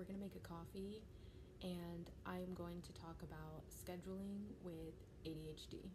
gonna make a coffee and I'm going to talk about scheduling with ADHD.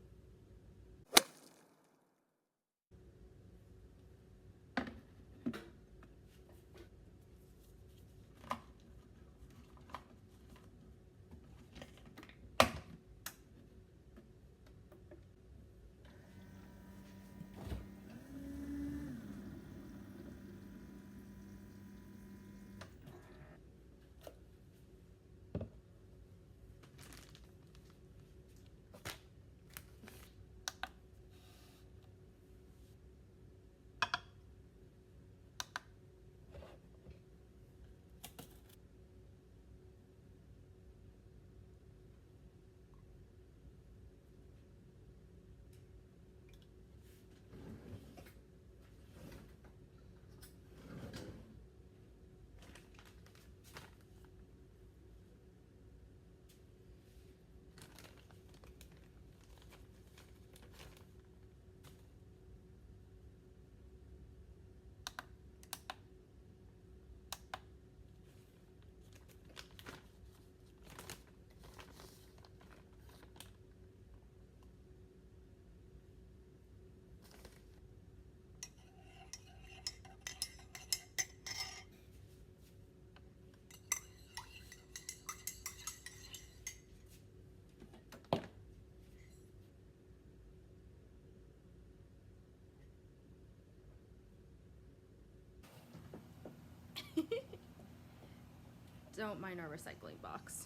Don't mind our recycling box.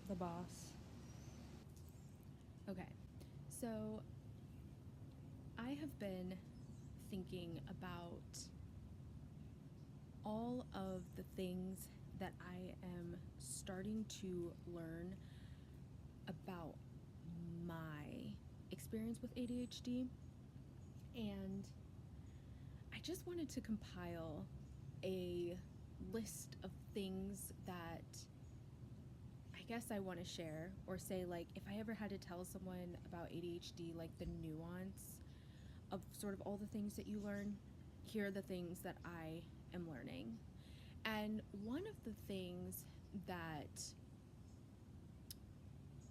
The boss. Okay, so I have been thinking about all of the things that I am starting to learn about my experience with ADHD, and I just wanted to compile a list of things that I guess I want to share, or say, like, if I ever had to tell someone about ADHD, like the nuance of sort of all the things that you learn, here are the things that I am learning. And one of the things that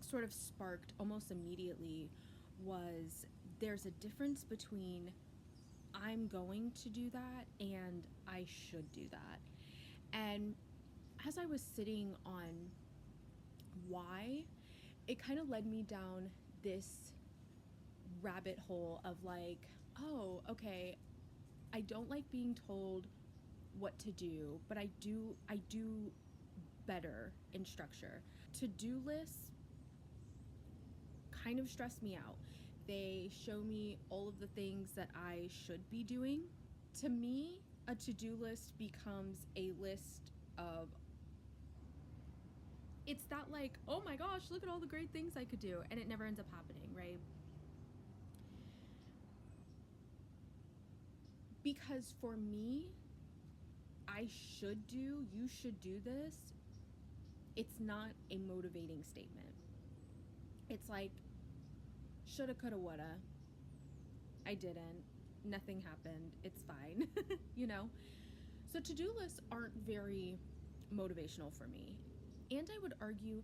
sort of sparked almost immediately was there's a difference between I'm going to do that and I should do that. And as I was sitting on why, it kind of led me down this rabbit hole of like, oh, okay, I don't like being told what to do, but I do better in structure. To-do lists kind of stress me out. They show me all of the things that I should be doing. To me, a to-do list becomes a list of, it's that like, oh my gosh, look at all the great things I could do, and it never ends up happening, right? Because for me, I should do, you should do this, it's not a motivating statement. It's like, shoulda, coulda, woulda. I didn't. Nothing happened. It's fine. You know? So to-do lists aren't very motivational for me. And I would argue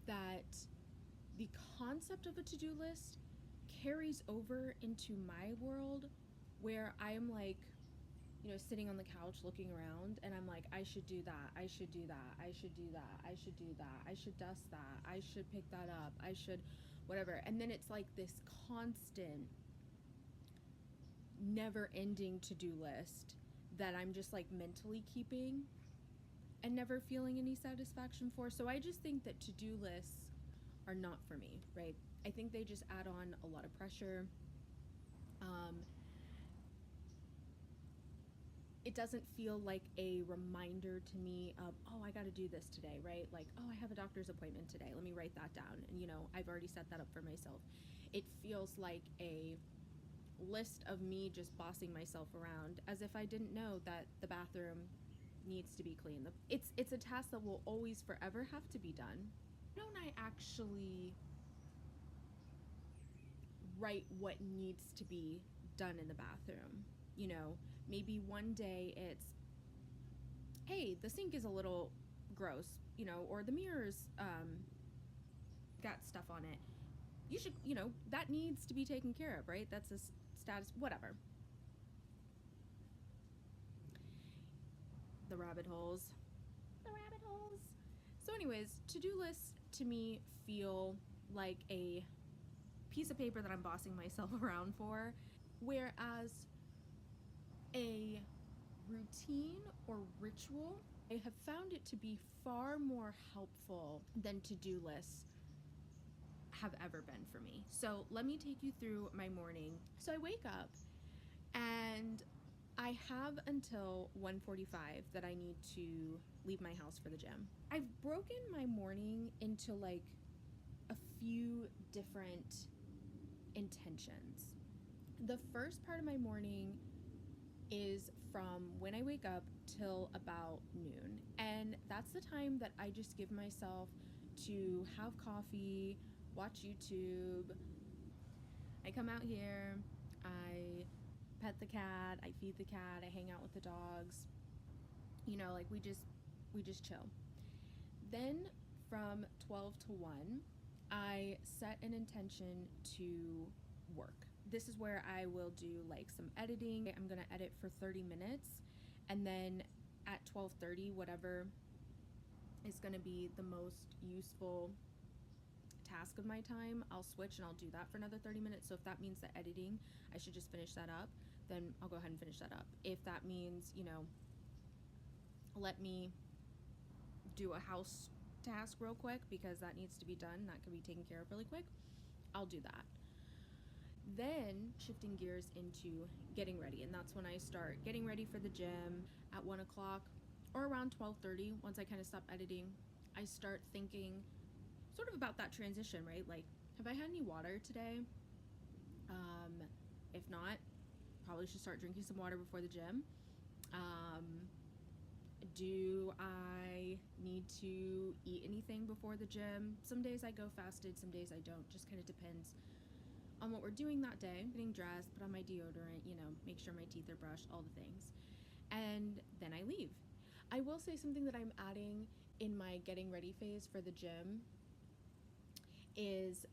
that the concept of a to-do list carries over into my world, where I am like, sitting on the couch looking around, and I'm like, I should do that, I should do that, I should do that, I should do that, I should dust that, I should pick that up, I should whatever. And then it's like this constant, never ending to-do list that I'm just like mentally keeping and never feeling any satisfaction for. So I just think that to-do lists are not for me, right? I think they just add on a lot of pressure. It doesn't feel like a reminder to me of, oh, I got to do this today, right? Like, oh, I have a doctor's appointment today. Let me write that down. And, I've already set that up for myself. It feels like a list of me just bossing myself around, as if I didn't know that the bathroom needs to be clean. It's a task that will always forever have to be done. Don't I actually write what needs to be done in the bathroom? Maybe one day it's hey, the sink is a little gross, you know, or the mirror's got stuff on it. You should, you know, that needs to be taken care of, right? That's a status, whatever. The rabbit holes. The rabbit holes. So anyways, to-do lists to me feel like a piece of paper that I'm bossing myself around for, whereas a routine or ritual, I have found it to be far more helpful than to-do lists have ever been for me. So let me take you through my morning. So I wake up and I have until 1:45 that I need to leave my house for the gym. I've broken my morning into like a few different intentions. The first part of my morning is from when I wake up till about noon. And that's the time that I just give myself to have coffee, watch YouTube. I come out here, I pet the cat, I feed the cat, I hang out with the dogs. You know, like we just chill. Then from 12 to 1, I set an intention to work. This is where I will do like some editing. I'm gonna edit for 30 minutes, and then at 12:30, whatever is gonna be the most useful task of my time, I'll switch and I'll do that for another 30 minutes. So if that means that editing, I should just finish that up, then I'll go ahead and finish that up. If that means, you know, let me do a house task real quick because that needs to be done, that can be taken care of really quick, I'll do that. Then shifting gears into getting ready, and that's when I start getting ready for the gym at 1 o'clock or around 12:30. Once I kind of stop editing, I start thinking sort of about that transition, right? Like, have I had any water today? If not, probably should start drinking some water before the gym. Do I need to eat anything before the gym? Some days I go fasted, some days I don't. Just kind of depends on what we're doing that day. Getting dressed, put on my deodorant, you know, make sure my teeth are brushed, all the things. And then I leave. I will say something that I'm adding in my getting ready phase for the gym is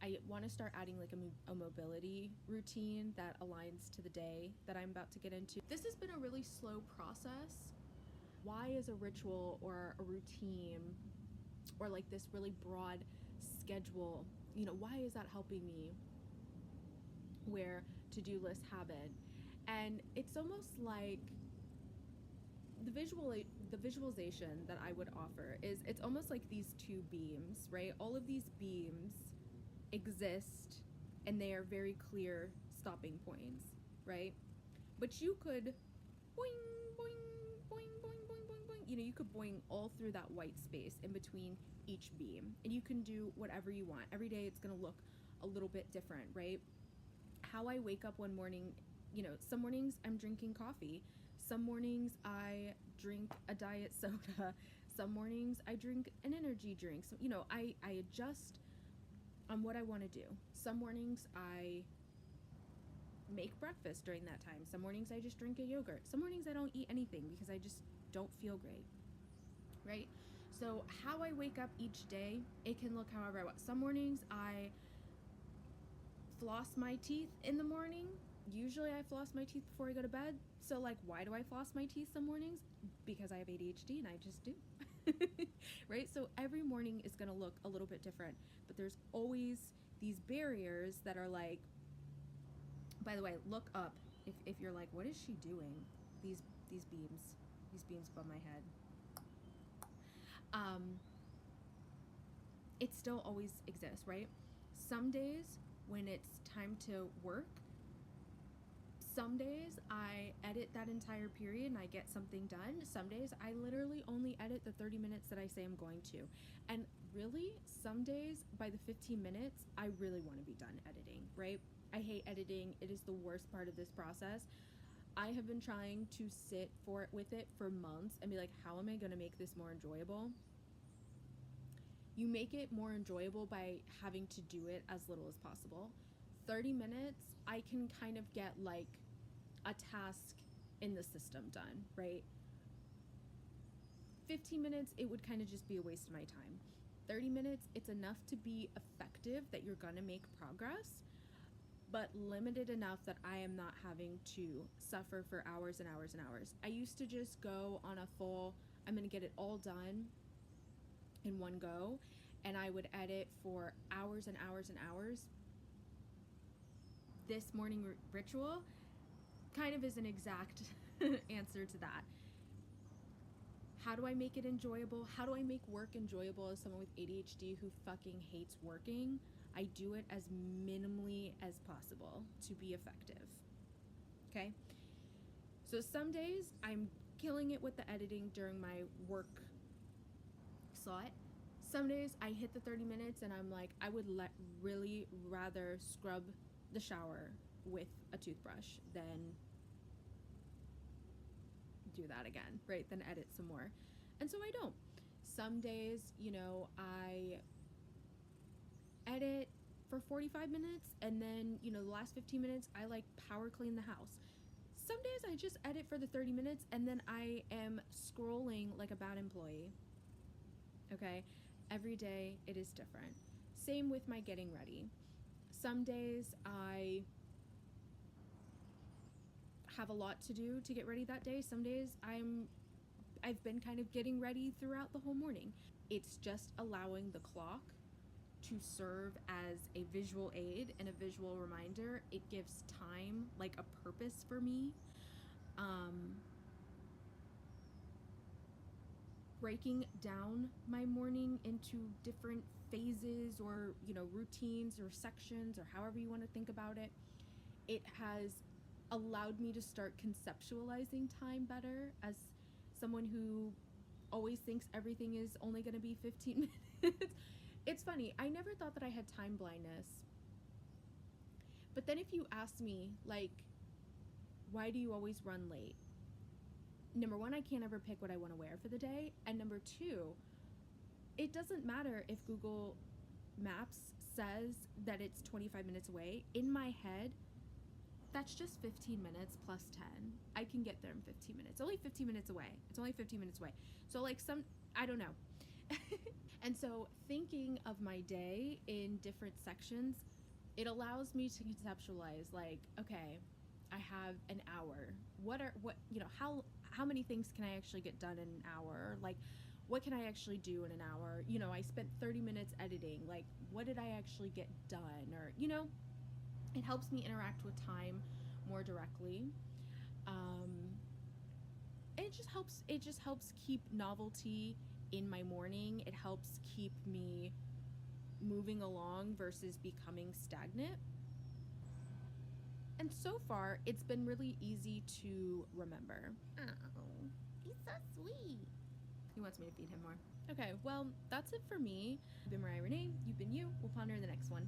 I want to start adding like a mobility routine that aligns to the day that I'm about to get into. This has been a really slow process. Why is a ritual or a routine or like this really broad schedule, you know, why is that helping me where to-do lists haven't? And it's almost like the visualization that I would offer is it's almost like these two beams, right? All of these beams exist and they are very clear stopping points, right? But you could boing, boing, boing, boing, boing, boing, boing. You know, you could boing all through that white space in between each beam, and you can do whatever you want. Every day it's gonna look a little bit different, right? How I wake up one morning, you know, some mornings I'm drinking coffee. Some mornings I drink a diet soda. Some mornings I drink an energy drink. So, you know, I adjust on what I want to do. Some mornings I make breakfast during that time. Some mornings I just drink a yogurt. Some mornings I don't eat anything because I just don't feel great, right? So how I wake up each day, it can look however I want. Some mornings I floss my teeth in the morning. Usually I floss my teeth before I go to bed. So like, why do I floss my teeth some mornings? Because I have ADHD and I just do. Right? So every morning is gonna look a little bit different, but there's always these barriers that are like, by the way, look up if you're like, what is she doing? These beams above my head. It still always exists, right? Some days when it's time to work, some days I edit that entire period and I get something done. Some days I literally only edit the 30 minutes that I say I'm going to. And really, some days by the 15 minutes, I really want to be done editing, right? I hate editing. It is the worst part of this process. I have been trying to sit with it for months and be like, how am I going to make this more enjoyable? You make it more enjoyable by having to do it as little as possible. 30 minutes, I can kind of get like a task in the system done, right? 15 minutes, it would kind of just be a waste of my time. 30 minutes, it's enough to be effective that you're going to make progress, but limited enough that I am not having to suffer for hours and hours and hours. I used to just go on a full, I'm going to get it all done in one go, and I would edit for hours and hours and hours. This morning ritual kind of is an exact answer to that. How do I make it enjoyable? How do I make work enjoyable as someone with ADHD who fucking hates working? I do it as minimally as possible to be effective. Okay? So some days I'm killing it with the editing during my work slot. Some days I hit the 30 minutes and I'm like, I would really rather scrub the shower with a toothbrush than do that again, right? Then edit some more. And so I don't. Some days, I edit for 45 minutes and then, the last 15 minutes I like power clean the house. Some days I just edit for the 30 minutes and then I am scrolling like a bad employee. Okay? Every day it is different. Same with my getting ready. Some days I have a lot to do to get ready that day. Some days I've been kind of getting ready throughout the whole morning. It's just allowing the clock to serve as a visual aid and a visual reminder. It gives time, like a purpose for me. Breaking down my morning into different phases or, routines or sections or however you want to think about it, it has allowed me to start conceptualizing time better as someone who always thinks everything is only going to be 15 minutes. It's funny, I never thought that I had time blindness. But then if you ask me, like, why do you always run late? Number one, I can't ever pick what I want to wear for the day. And number two, it doesn't matter if Google Maps says that it's 25 minutes away. In my head, that's just 15 minutes plus 10. I can get there in 15 minutes. Only 15 minutes away. It's only 15 minutes away. So I don't know. And so thinking of my day in different sections, it allows me to conceptualize, like, okay, I have an hour. How many things can I actually get done in an hour? Like, what can I actually do in an hour? I spent 30 minutes editing. Like, what did I actually get done? Or, it helps me interact with time more directly. It just helps keep novelty in my morning. It helps keep me moving along versus becoming stagnant. And so far, it's been really easy to remember. Oh, he's so sweet. He wants me to feed him more. Okay, well, that's it for me. I've been Mariah Renee. You've been you. We'll ponder in the next one.